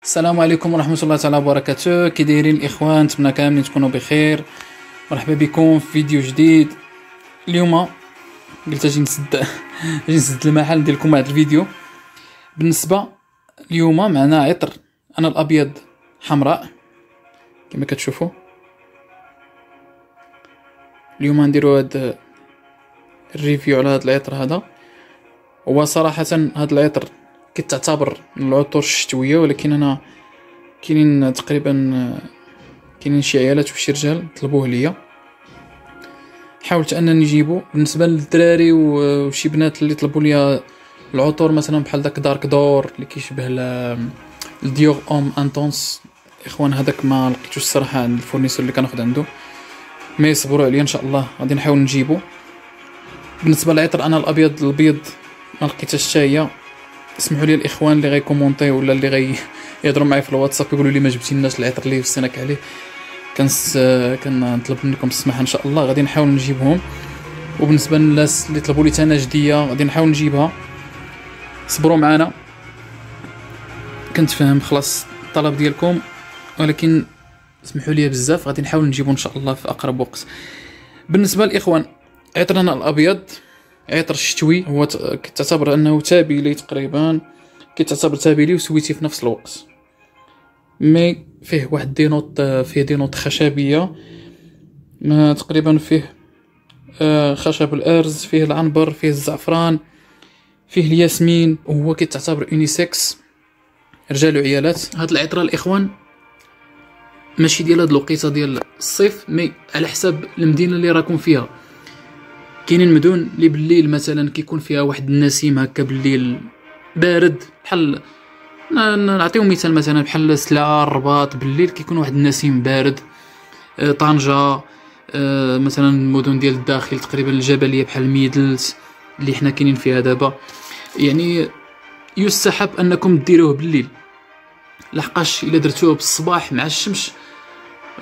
السلام عليكم ورحمة الله تعالى وبركاته. كي دايرين الاخوان؟ نتمنى كاملين تكونوا بخير. مرحبا بكم في فيديو جديد. اليوم قلت اجي نسد المحل ندير لكم واحد الفيديو. بالنسبه اليوم معنا عطر انا الابيض حمراء كما كتشوفوا. اليوم نديروا هاد الريفيو على هاد العطر هذا. هو صراحه هاد العطر كتعتبر من العطور الشتويه، ولكن انا كاينين تقريبا شي عيالات وشي رجال طلبوه ليا، حاولت انني نجيبو. بالنسبه للدراري وشي بنات اللي طلبوا ليا العطور مثلا بحال داك دارك دور اللي كيشبه الديور اوم انتونس، اخوان هذاك ما لقيتوش الصراحه عند الفورنيسور اللي كناخذ عنده، ما يصبروا عليا ان شاء الله غادي نحاول نجيبو. بالنسبه للعطر انا الابيض ما لقيتهاش حتى هي. اسمحوا لي الاخوان اللي غيكومونطي ولا اللي يهضروا معايا في الواتساب يقولوا لي ما جبتيناش العطر اللي وصيناك عليه، كنطلب منكم السماح ان شاء الله. غادي نحاول نجيبهم. وبالنسبه للناس اللي طلبوا لي تناجديه غادي نحاول نجيبها، صبروا معنا. كنت فاهم خلاص الطلب ديالكم، ولكن اسمحوا لي بزاف غادي نحاول نجيبو ان شاء الله في اقرب وقت. بالنسبه للاخوان عطرنا الابيض عطر شتوي، هو كتعتبر انه تابلي تقريبا، كتعتبر تابلي وسويتي في نفس الوقت. مي فيه واحد دي نوت خشبيه، ما تقريبا فيه خشب الارز، فيه العنبر، فيه الزعفران، فيه الياسمين، وهو كتعتبر يونيسكس رجال وعيالات. هاد العطره الاخوان ماشي ديال هاد الوقيته ديال الصيف، مي على حساب المدينه اللي راكم فيها. كاينين مدن اللي بالليل مثلا كيكون فيها واحد النسيم هكا بالليل بارد، بحال نعطيو مثال مثلا بحال سلا الرباط بالليل كيكون واحد النسيم بارد. طنجة مثلا المدن ديال الداخل تقريبا الجبليه بحال ميدلت اللي حنا كاينين فيها دابا، يعني يستحب انكم ديروه بالليل، لحقاش الا درتوه بالصباح مع الشمس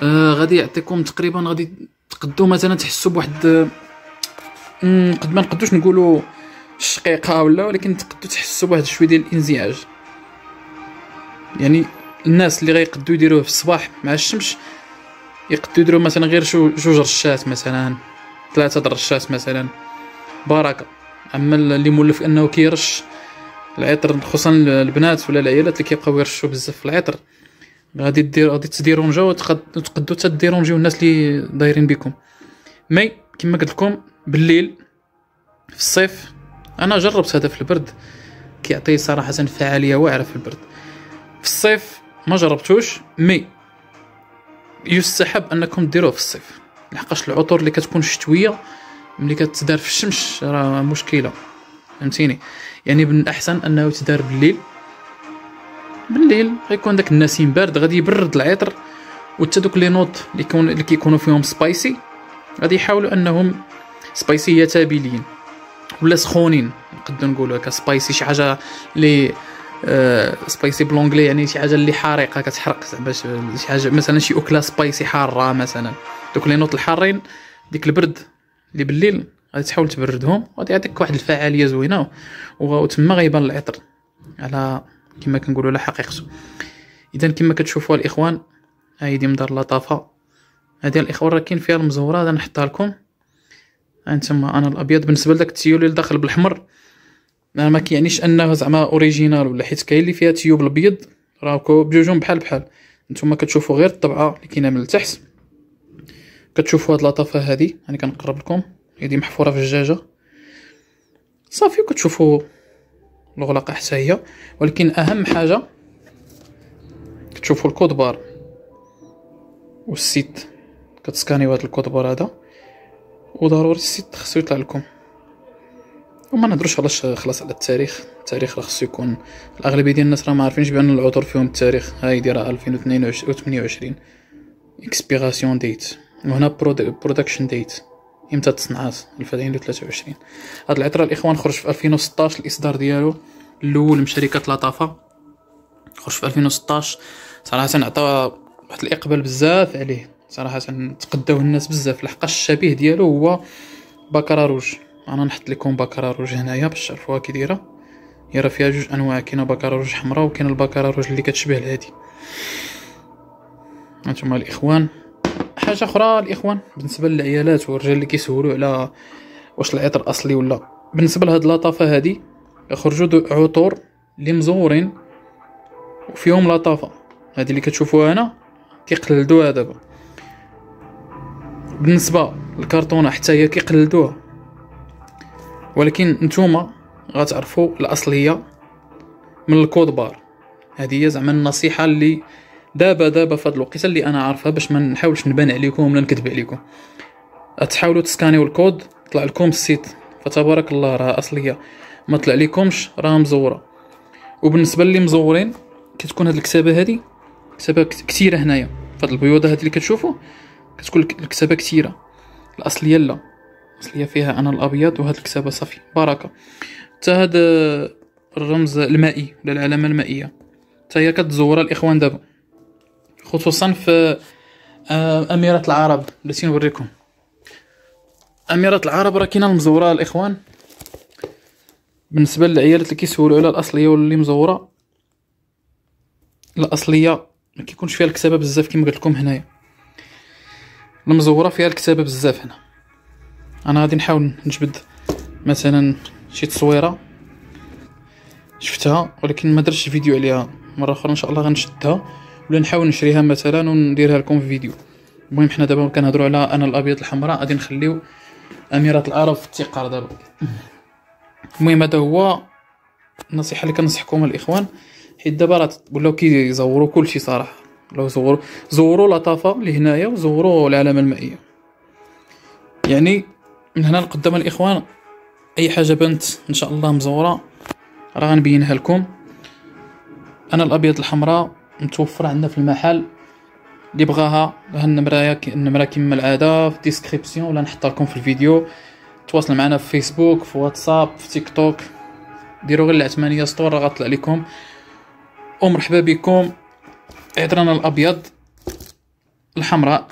غادي يعطيكم تقريبا، غادي تقدو مثلا تحسوا بواحد قد ما نقدوش نقولوا الشقيقه ولكن تقدروا تحسوا بواحد شويه ديال الانزعاج. يعني الناس اللي غيقدوا يديروه في الصباح مع الشمس يقدروا يديروا مثلا غير جوج رشات مثلا 3 الرشات مثلا بركه. اما اللي مولف انه كيرش العطر خصوصا البنات ولا العيالات اللي كيبقاو يرشوا بزاف في العطر غادي تديرونجا وتقدروا تديرونجيو الناس اللي دايرين بكم. مي كما قلت لكم بالليل في الصيف انا جربت هذا في البرد كيعطي صراحه فعاليه واعره في البرد. في الصيف ما جربتوش، مي يستحب انكم ديروه في الصيف، لحقاش العطور اللي كتكون شتويه ملي كتدار في الشمس راه مشكله، فهمتيني؟ يعني من الاحسن انه تدار بالليل غيكون داك النسيم بارد غادي يبرد العطر، وحتى دوك لي نوت اللي كيكونوا فيهم سبايسي غادي يحاولوا انهم سبايسي تابلين ولا سخونين، نقدر نقولوا هكا سبايسي، شي حاجه اللي سبايسي بلونغلي، يعني شي حاجه اللي حارقه كتحرق زعما، شي حاجه مثلا شي اوكله سبايسي حاره مثلا. دوك لي نوت الحارين ديك البرد اللي بالليل غادي تحاول تبردهم غادي يعطيك واحد الفعاليه زوينه، وتما غيبان العطر على كما كنقولوا على حقيقته. اذا كما كتشوفوا الاخوان هايدي مدار اللطافه هذه الاخوان راه كاين فيها المزوره، هذا نحطها لكم انتما. انا الابيض بالنسبه لذاك التيول اللي داخل بالاحمر ما كيعنيش انه زعما اوريجينال، ولا حيت كاين اللي فيها تيوب الابيض راكو بجوجهم بحال نتوما كتشوفوا غير الطبعه اللي كاينه من التحت. كتشوفوا هاد اللطافه هذه انا كنقرب لكم، هذه محفوره في الزجاجه صافي، وكتشوفوا الغلاقه حتى هي. ولكن اهم حاجه كتشوفوا الكود بار والسيت، كتسكانيو هاد الكود بار هذا، وضروري السيت خصو يطلع لكم. وما نهضروش خلاص على التاريخ راه خصو يكون، الاغلبيه ديال الناس راه ما عارفينش بان العطور فيهم التاريخ. هايدي راه 2028 اكسبيراسيون ديت، وهنا برودكشن ديت امتى تصنعات 2023. هاد العطر الاخوان خرج في 2016، الاصدار ديالو الاول من شركه لطافه خرج في 2016. صراحه عطى واحد الاقبال بزاف عليه، صراحه تقداو الناس بزاف، لحقاش الشبيه ديالو هو بكرة روج. انا نحط لكم بكرة روج هنايا باش تعرفوها كي دايره. هي راه فيها جوج انواع، كاينه بكاره روج حمراء وكاينه البكاره روج اللي كتشبه لهادي. هانتوما الاخوان. حاجه اخرى الاخوان بالنسبه للعيالات والرجال اللي كيسولوا على واش العطر اصلي ولا، بالنسبه لهاد اللطافه هادي يخرجوا عطور اللي مزورين وفيهم لطافه. هادي اللي كتشوفوها هنا كيقلدوها دابا. بالنسبه للكرتونه حتى هي كيقلدوها، ولكن نتوما غتعرفوا الاصليه من الكود بار. هذه هي زعما النصيحه اللي دابا في هاد الوقيته اللي انا عارفها، باش ما نحاولش نبان عليكم ولا نكذب عليكم. تحاولوا تسكانيو الكود طلع لكم السيت، فتبارك الله راه اصليه، ما طلع لكمش راه مزوره. وبالنسبه اللي مزورين كتكون هاد الكتابه هادي كتابه كثيره هنايا فهاد البيوضه هادي اللي كتشوفوا، كتكون الكتابه كثيره. الاصليه لا، الاصليه فيها انا الابيض وهاد الكتابه صافي بركه. حتى هاد الرمز المائي ولا العلامه المائيه حتى هي كتزور الاخوان دابا، خصوصا في اميرات العرب. بلاتي نوريكم اميرات العرب راه كاينه المزوره الاخوان. بالنسبه للعيالات اللي كيسولوا على الاصليه ولا اللي مزوره، الاصليه ما كيكونش فيها الكتابه بزاف كما قلت لكم هنايا، المزوره فيها الكتابه بزاف. هنا انا غادي نحاول نجبد مثلا شي تصويره شفتها ولكن ما درتش فيديو عليها، مره اخرى ان شاء الله غنشدها ولا نحاول نشريها مثلا ونديرها لكم في فيديو. المهم حنا دابا كنهضروا على انا الابيض الحمراء، غادي نخليو اميرات العرب في التقار دابا. المهم هذا هو النصيحه اللي كنصحكم الاخوان، حيت دابا راه ولاو كيزوروا كلشي صراحه. لو زوروا لطافه اللي هنايا وزوروا العلامه المائيه. يعني من هنا لقدام الاخوان اي حاجه بنت ان شاء الله مزوره راه غنبينها لكم. انا الابيض الحمراء متوفره عندنا في المحل، اللي بغاها النمره كما العاده في ديسكريبسيون ولا نحطها لكم في الفيديو. تواصل معنا في فيسبوك، في واتساب، في تيك توك، ديروا غير العثمانيه ستور راه غطلع لكم. ومرحبا بكم. عطرنا الابيض الحمراء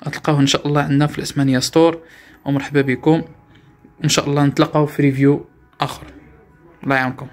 غتلقاوه ان شاء الله عندنا في العثمانيه ستور. ومرحبا بكم ان شاء الله نتلاقاو في ريفيو اخر. الله يعاونكم.